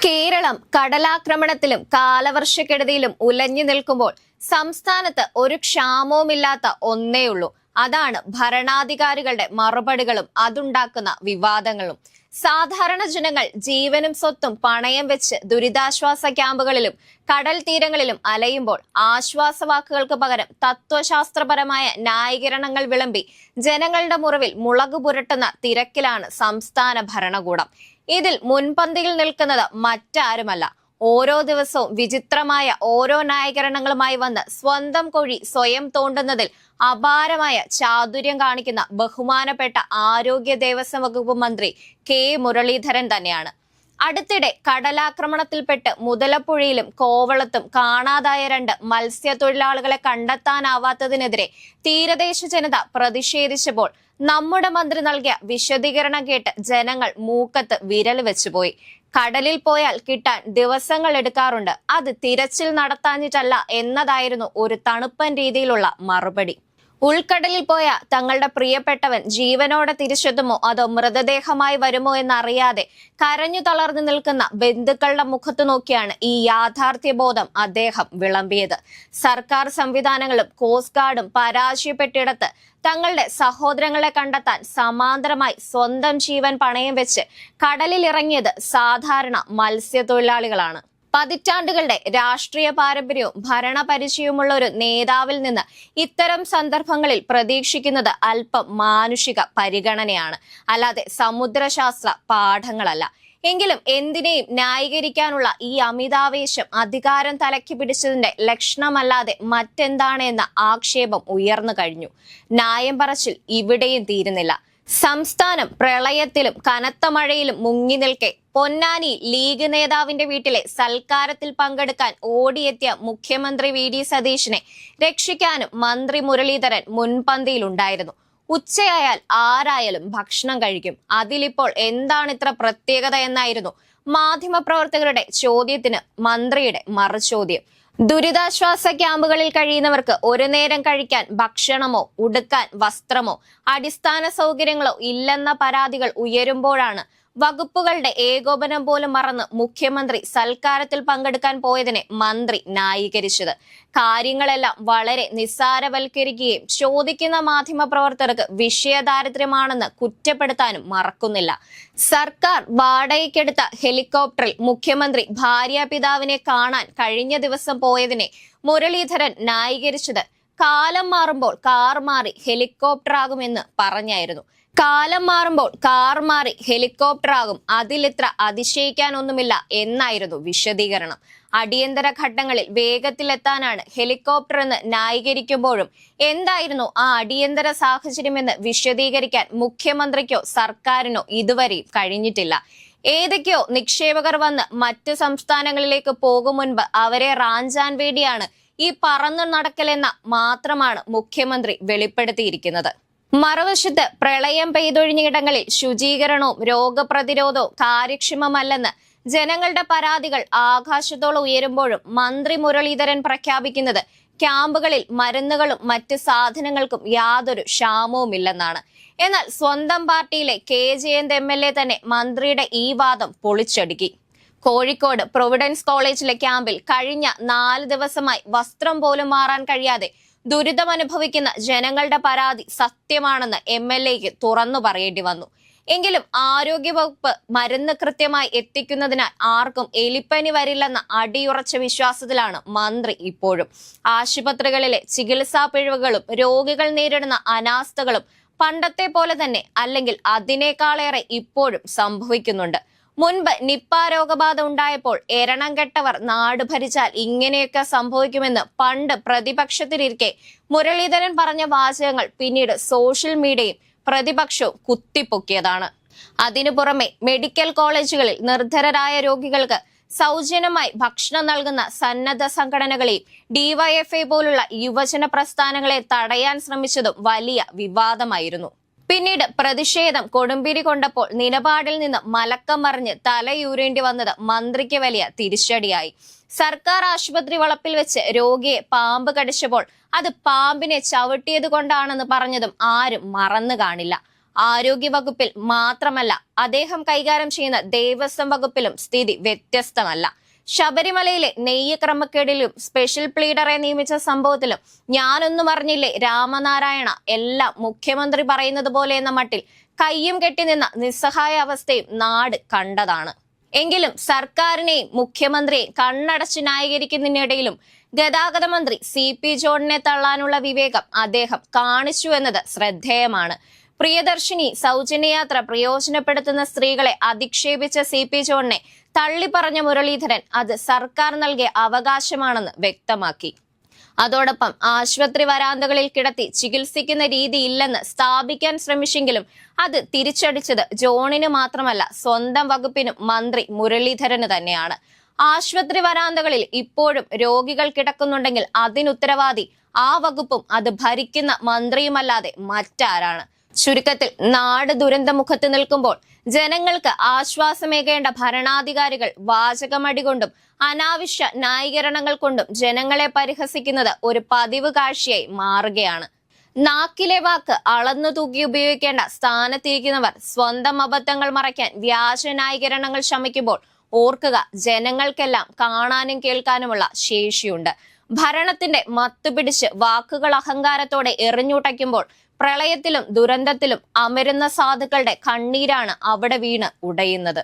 കേരളം കടലാക്രമണത്തിലും കാലവർഷക്കെടുതിയിലും ഉലഞ്ഞു നിൽക്കുമ്പോൾ സംസ്ഥാനത്ത് ഒരു ക്ഷാമവുമില്ലാത്ത ഒന്നേയുള്ളൂ. അതാണ് ഭരണാധികാരികളുടെ മറുപടികളും അതുണ്ടാക്കുന്ന വിവാദങ്ങളും. സാധാരണ ജനങ്ങൾ ജീവനും സ്വത്തും പണയം വെച്ച് ദുരിതാശ്വാസ ക്യാമ്പുകളിലും കടൽ തീരങ്ങളിലും അലയുമ്പോൾ ആശ്വാസവാക്കുകൾക്ക് പകരം തത്വശാസ്ത്രപരമായ ന്യായീകരണങ്ങൾ വിളമ്പി ജനങ്ങളുടെ മുറിവിൽ മുളക് പുരട്ടുന്ന തിരക്കിലാണ് സംസ്ഥാന ഭരണകൂടം. ഇതിൽ മുൻപന്തിയിൽ നിൽക്കുന്നത് മറ്റാരുമല്ല, ഓരോ ദിവസവും വിചിത്രമായ ഓരോ ന്യായീകരണങ്ങളുമായി വന്ന് സ്വന്തം കുഴി സ്വയം തോണ്ടുന്നതിൽ അപാരമായ ചാതുര്യം കാണിക്കുന്ന ബഹുമാനപ്പെട്ട ആരോഗ്യ ദേവസ്വം വകുപ്പ് മന്ത്രി കെ മുരളീധരൻ തന്നെയാണ്. അടുത്തിടെ കടലാക്രമണത്തിൽപ്പെട്ട് മുതലപ്പുഴയിലും കോവളത്തും കാണാതായ 2 മത്സ്യത്തൊഴിലാളികളെ കണ്ടെത്താനാവാത്തതിനെതിരെ തീരദേശ ജനത പ്രതിഷേധിച്ചപ്പോൾ നമ്മുടെ മന്ത്രി നൽകിയ വിശദീകരണം കേട്ട് ജനങ്ങൾ മൂക്കത്ത് വിരൽ വെച്ചുപോയി. കടലിൽ പോയാൽ കിട്ടാൻ ദിവസങ്ങൾ എടുക്കാറുണ്ട്, അത് തിരച്ചിൽ നടത്താഞ്ഞിട്ടല്ല എന്നതായിരുന്നു ഒരു തണുപ്പൻ രീതിയിലുള്ള മറുപടി. ഉൾക്കടലിൽ പോയ തങ്ങളുടെ പ്രിയപ്പെട്ടവൻ ജീവനോടെ തിരിച്ചെത്തുമോ അതോ മൃതദേഹമായി വരുമോ എന്നറിയാതെ കരഞ്ഞു തളർന്നു നിൽക്കുന്ന ബന്ധുക്കളുടെ മുഖത്ത് നോക്കിയാണ് ഈ യാഥാർത്ഥ്യബോധം അദ്ദേഹം വിളമ്പിയത്. സർക്കാർ സംവിധാനങ്ങളും കോസ്റ്റ് ഗാർഡും പരാജയപ്പെട്ടിടത്ത് തങ്ങളുടെ സഹോദരങ്ങളെ കണ്ടെത്താൻ സമാന്തരമായി സ്വന്തം ജീവൻ പണയം വെച്ച് കടലിലിറങ്ങിയത് സാധാരണ മത്സ്യത്തൊഴിലാളികളാണ്. പതിറ്റാണ്ടുകളുടെ രാഷ്ട്രീയ പാരമ്പര്യവും ഭരണപരിചയവുമുള്ള ഒരു നേതാവിൽ നിന്ന് ഇത്തരം സന്ദർഭങ്ങളിൽ പ്രതീക്ഷിക്കുന്നത് അല്പം മാനുഷിക പരിഗണനയാണ്, അല്ലാതെ സമുദ്രശാസ്ത്ര പാഠങ്ങളല്ല. എങ്കിലും എന്തിനേയും ന്യായീകരിക്കാനുള്ള ഈ അമിതാവേശം അധികാരം തലക്കി പിടിച്ചതിന്റെ ലക്ഷണമല്ലാതെ മറ്റെന്താണ് എന്ന ആക്ഷേപം ഉയർന്നു കഴിഞ്ഞു. ന്യായം പറച്ചിൽ ഇവിടെയും തീരുന്നില്ല. സംസ്ഥാനം പ്രളയത്തിലും കനത്ത മഴയിലും മുങ്ങി നിൽക്കെ പൊന്നാനി ലീഗ് നേതാവിന്റെ വീട്ടിലെ സൽക്കാരത്തിൽ പങ്കെടുക്കാൻ ഓടിയെത്തിയ മുഖ്യമന്ത്രി വി ഡി സതീശനെ രക്ഷിക്കാനും മന്ത്രി മുരളീധരൻ മുൻപന്തിയിലുണ്ടായിരുന്നു. ഉച്ചയായാൽ ആരായാലും ഭക്ഷണം കഴിക്കും, അതിലിപ്പോൾ എന്താണ് ഇത്ര പ്രത്യേകത എന്നായിരുന്നു മാധ്യമപ്രവർത്തകരുടെ ചോദ്യത്തിന് മന്ത്രിയുടെ മറുചോദ്യം. ദുരിതാശ്വാസ ക്യാമ്പുകളിൽ കഴിയുന്നവർക്ക് ഒരു നേരം കഴിക്കാൻ ഭക്ഷണമോ ഉടുക്കാൻ വസ്ത്രമോ അടിസ്ഥാന സൗകര്യങ്ങളോ ഇല്ലെന്ന പരാതികൾ ഉയരുമ്പോഴാണ് വകുപ്പുകളുടെ ഏകോപനം പോലും മറന്ന് മുഖ്യമന്ത്രി സൽക്കാരത്തിൽ പങ്കെടുക്കാൻ പോയതിനെ മന്ത്രി ന്യായീകരിച്ചത്. കാര്യങ്ങളെല്ലാം വളരെ നിസ്സാരവൽക്കരിക്കുകയും ചോദിക്കുന്ന മാധ്യമപ്രവർത്തകർക്ക് വിഷയദാരിദ്ര്യമാണെന്ന് കുറ്റപ്പെടുത്താനും മറക്കുന്നില്ല. സർക്കാർ വാടകയ്ക്കെടുത്ത ഹെലികോപ്റ്ററിൽ മുഖ്യമന്ത്രി ഭാര്യാപിതാവിനെ കാണാൻ കഴിഞ്ഞ ദിവസം പോയതിനെ മുരളീധരൻ ന്യായീകരിച്ചത് കാലം മാറുമ്പോൾ കാർ മാറി ഹെലികോപ്റ്റർ ആകുമെന്ന് പറഞ്ഞായിരുന്നു. കാലം മാറുമ്പോൾ കാർ മാറി ഹെലികോപ്റ്റർ ആകും, അതിലിത്ര അതിശയിക്കാനൊന്നുമില്ല എന്നായിരുന്നു വിശദീകരണം. അടിയന്തര ഘട്ടങ്ങളിൽ വേഗത്തിലെത്താനാണ് ഹെലികോപ്റ്റർ എന്ന് ന്യായീകരിക്കുമ്പോഴും എന്തായിരുന്നു ആ അടിയന്തര സാഹചര്യമെന്ന് വിശദീകരിക്കാൻ മുഖ്യമന്ത്രിക്കോ സർക്കാരിനോ ഇതുവരെയും കഴിഞ്ഞിട്ടില്ല. ഏതൊക്കെയോ നിക്ഷേപകർ വന്ന് മറ്റു സംസ്ഥാനങ്ങളിലേക്ക് പോകും മുൻപ് അവരെ റാഞ്ചാൻ വേണ്ടിയാണ് ഈ പറന്നു നടക്കലെന്ന മാത്രമാണ് മുഖ്യമന്ത്രി വെളിപ്പെടുത്തിയിരിക്കുന്നത്. മറുവശത്ത് പ്രളയം പെയ്തൊഴിഞ്ഞിടങ്ങളിൽ ശുചീകരണവും രോഗപ്രതിരോധവും കാര്യക്ഷമമല്ലെന്ന് ജനങ്ങളുടെ പരാതികൾ ആകാശത്തോളം ഉയരുമ്പോഴും മന്ത്രി മുരളീധരൻ പ്രഖ്യാപിക്കുന്നത് ക്യാമ്പുകളിൽ മരുന്നുകളും മറ്റ് സാധനങ്ങൾക്കും യാതൊരു ക്ഷാമവുമില്ലെന്നാണ്. എന്നാൽ സ്വന്തം പാർട്ടിയിലെ കെ ജയന്ത് MLA തന്നെ മന്ത്രിയുടെ ഈ വാദം പൊളിച്ചടുക്കി. കോഴിക്കോട് പ്രൊവിഡൻസ് കോളേജിലെ ക്യാമ്പിൽ കഴിഞ്ഞ 4 ദിവസമായി വസ്ത്രം പോലും മാറാൻ കഴിയാതെ ദുരിതമനുഭവിക്കുന്ന ജനങ്ങളുടെ പരാതി സത്യമാണെന്ന് MLAക്ക് തുറന്നു പറയേണ്ടി വന്നു. എങ്കിലും ആരോഗ്യവകുപ്പ് മരുന്ന് കൃത്യമായി എത്തിക്കുന്നതിനാൽ ആർക്കും എലിപ്പനി വരില്ലെന്ന അടിയുറച്ച വിശ്വാസത്തിലാണ് മന്ത്രി ഇപ്പോഴും. ആശുപത്രികളിലെ ചികിത്സാ പിഴവുകളും രോഗികൾ നേരിടുന്ന അനാസ്ഥകളും പണ്ടത്തെ പോലെ തന്നെ അല്ലെങ്കിൽ അതിനേക്കാളേറെ ഇപ്പോഴും സംഭവിക്കുന്നുണ്ട്. മുൻപ് നിപ്പ രോഗബാധ ഉണ്ടായപ്പോൾ എരണം കെട്ടവർ നാട് ഭരിച്ചാൽ ഇങ്ങനെയൊക്കെ സംഭവിക്കുമെന്ന് പണ്ട് പ്രതിപക്ഷത്തിലിരിക്കെ മുരളീധരൻ പറഞ്ഞ വാചകങ്ങൾ പിന്നീട് സോഷ്യൽ മീഡിയയും പ്രതിപക്ഷവും കുത്തിപ്പൊക്കിയതാണ്. അതിനു പുറമെ മെഡിക്കൽ കോളേജുകളിൽ നിർധരരായ രോഗികൾക്ക് സൗജന്യമായി ഭക്ഷണം നൽകുന്ന സന്നദ്ധ സംഘടനകളെയും DYFI പോലുള്ള യുവജന പ്രസ്ഥാനങ്ങളെ തടയാൻ ശ്രമിച്ചതും വലിയ വിവാദമായിരുന്നു. പിന്നീട് പ്രതിഷേധം കൊടുമ്പിരി കൊണ്ടപ്പോൾ നിലപാടിൽ നിന്ന് മലക്കം മറിഞ്ഞ് തലയൂരേണ്ടി വന്നത് മന്ത്രിക്ക് വലിയ തിരിച്ചടിയായി. സർക്കാർ ആശുപത്രി വളപ്പിൽ വെച്ച് രോഗിയെ പാമ്പ് കടിച്ചപ്പോൾ അത് പാമ്പിനെ ചവിട്ടിയത് കൊണ്ടാണെന്ന് പറഞ്ഞതും ആരും മറന്നു കാണില്ല. ആരോഗ്യവകുപ്പിൽ മാത്രമല്ല, അദ്ദേഹം കൈകാര്യം ചെയ്യുന്ന ദേവസ്വം വകുപ്പിലും സ്ഥിതി വ്യത്യസ്തമല്ല. ശബരിമലയിലെ നെയ്യ് ക്രമക്കേടിലും സ്പെഷ്യൽ പ്ലീഡറെ നിയമിച്ച സംഭവത്തിലും ഞാനൊന്നും അറിഞ്ഞില്ലേ രാമനാരായണ, എല്ലാം മുഖ്യമന്ത്രി പറയുന്നത് പോലെ എന്ന മട്ടിൽ കയ്യും കെട്ടി നിന്ന നിസ്സഹായ അവസ്ഥയും നാട് കണ്ടതാണ്. എങ്കിലും സർക്കാരിനെയും മുഖ്യമന്ത്രിയെയും കണ്ണടച്ച് ന്യായീകരിക്കുന്നതിനിടയിലും ഗതാഗത മന്ത്രി CP ജോണിനെ തള്ളാനുള്ള വിവേകം അദ്ദേഹം കാണിച്ചു എന്നത് ശ്രദ്ധേയമാണ്. പ്രിയദർശിനി സൗജന്യയാത്ര പ്രയോജനപ്പെടുത്തുന്ന സ്ത്രീകളെ അധിക്ഷേപിച്ച CP ജോണിനെ തള്ളിപ്പറഞ്ഞ മുരളീധരൻ അത് സർക്കാർ നൽകിയ അവകാശമാണെന്ന് വ്യക്തമാക്കി. അതോടൊപ്പം ആശുപത്രി വരാന്തകളിൽ കിടത്തി ചികിത്സിക്കുന്ന രീതിയില്ലെന്ന് സ്ഥാപിക്കാൻ ശ്രമിച്ചെങ്കിലും അത് തിരിച്ചടിച്ചത് ജോണിന് മാത്രമല്ല, സ്വന്തം വകുപ്പിനും മന്ത്രി മുരളീധരന് തന്നെയാണ്. ആശുപത്രി വരാന്തകളിൽ ഇപ്പോഴും രോഗികൾ കിടക്കുന്നുണ്ടെങ്കിൽ അതിനുത്തരവാദി ആ വകുപ്പും അത് ഭരിക്കുന്ന മന്ത്രിയുമല്ലാതെ മറ്റാരാണ്? ചുരുക്കത്തിൽ, നാട് ദുരന്തമുഖത്ത് നിൽക്കുമ്പോൾ ജനങ്ങൾക്ക് ആശ്വാസമേകേണ്ട ഭരണാധികാരികൾ വാചകമടി കൊണ്ടും അനാവശ്യ ന്യായീകരണങ്ങൾ കൊണ്ടും ജനങ്ങളെ പരിഹസിക്കുന്നത് ഒരു പതിവ് കാഴ്ചയായി മാറുകയാണ്. നാക്കിലെ വാക്ക് അളന്നു തൂക്കി ഉപയോഗിക്കേണ്ട സ്ഥാനത്തിരിക്കുന്നവർ സ്വന്തം അബദ്ധങ്ങൾ മറയ്ക്കാൻ വ്യാജ ന്യായീകരണങ്ങൾ ശമിക്കുമ്പോൾ ഓർക്കുക, ജനങ്ങൾക്കെല്ലാം കാണാനും കേൾക്കാനുമുള്ള ശേഷിയുണ്ട്. ഭരണത്തിന്റെ മത്തുപിടിച്ച് വാക്കുകൾ അഹങ്കാരത്തോടെ എറിഞ്ഞുടയ്ക്കുമ്പോൾ പ്രളയത്തിലും ദുരന്തത്തിലും അമരുന്ന സാധുക്കളുടെ കണ്ണീരാണ് അവിടെ വീണ് ഉടയുന്നത്.